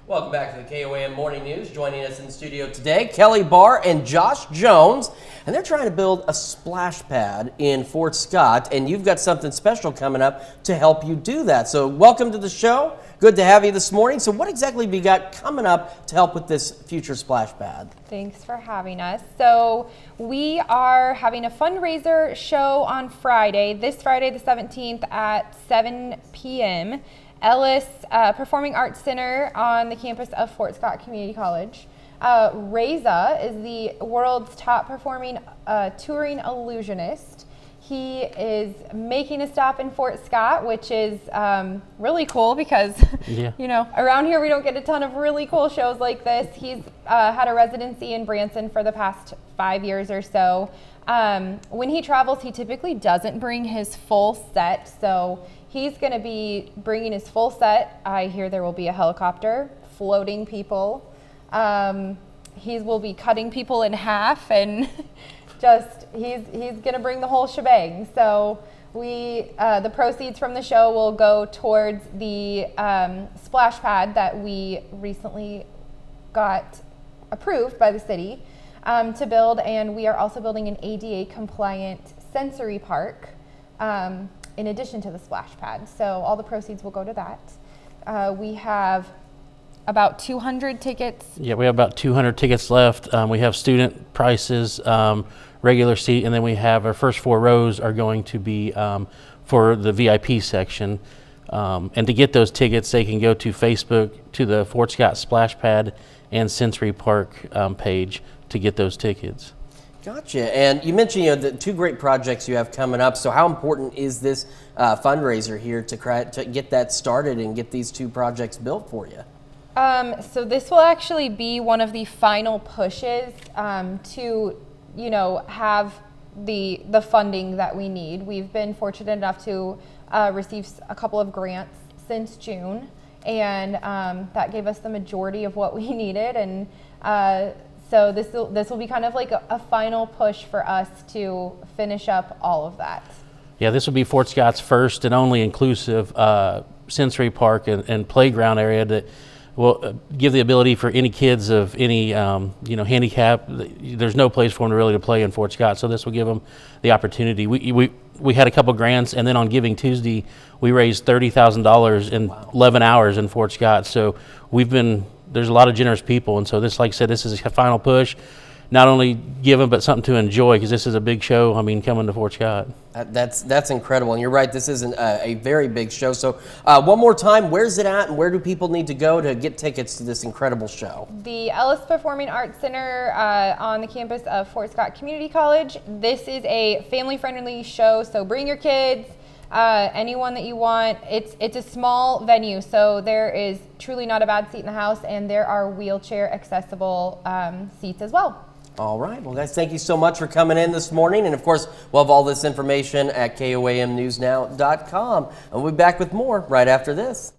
Welcome back to the KOAM Morning News. Joining us in the studio today, Kelly Barr and Josh Jones. And they're trying to build a splash pad in Fort Scott. And you've got something special coming up to help you do that. So welcome to the show. Good to have you this morning. So what exactly have you got coming up to help with this future splash pad? Thanks for having us. So we are having a fundraiser show on Friday, this Friday the 17th at 7 p.m. Ellis Performing Arts Center on the campus of Fort Scott Community College. Reza is the world's top performing touring illusionist. He is making a stop in Fort Scott, which is really cool because, you know, around here we don't get a ton of really cool shows like this. He's had a residency in Branson for the past 5 years or so. When he travels, he typically doesn't bring his full set, so he's going to be bringing his full set. I hear there will be a helicopter floating people. He will be cutting people in half and just he's going to bring the whole shebang. So the proceeds from the show will go towards the splash pad that we recently got approved by the city to build, and we are also building an ADA compliant sensory park in addition to the splash pad. So all the proceeds will go to that. We have about 200 tickets. Yeah, we have about 200 tickets left. We have student prices, regular seat, and then we have our first 4 rows are going to be for the VIP section. And to get those tickets, they can go to Facebook, to the Fort Scott Splash Pad and Sensory Park page to get those tickets. Gotcha. And you mentioned, the 2 great projects you have coming up. So how important is this fundraiser here to get that started and get these 2 projects built for you? So this will actually be one of the final pushes to, you know, have the funding that we need. We've been fortunate enough to receive a couple of grants since June, and that gave us the majority of what we needed. And so this will be kind of like a final push for us to finish up all of that. Yeah, this will be Fort Scott's first and only inclusive sensory park and playground area that will give the ability for any kids of any handicap. There's no place for them really to play in Fort Scott, so this will give them the opportunity. We had a couple grants, and then on Giving Tuesday, we raised $30,000 in 11 hours in Fort Scott. So there's a lot of generous people, and so this, like I said, this is a final push. Not only give them, but something to enjoy, because this is a big show. I mean, coming to Fort Scott. That's incredible, and you're right. This is a very big show. So one more time, where's it at, and where do people need to go to get tickets to this incredible show? The Ellis Performing Arts Center on the campus of Fort Scott Community College. This is a family-friendly show, so bring your kids, anyone that you want. It's a small venue, so there is truly not a bad seat in the house, and there are wheelchair accessible seats as well. All right. Well, guys, thank you so much for coming in this morning. And, of course, we'll have all this information at KOAMnewsnow.com. And we'll be back with more right after this.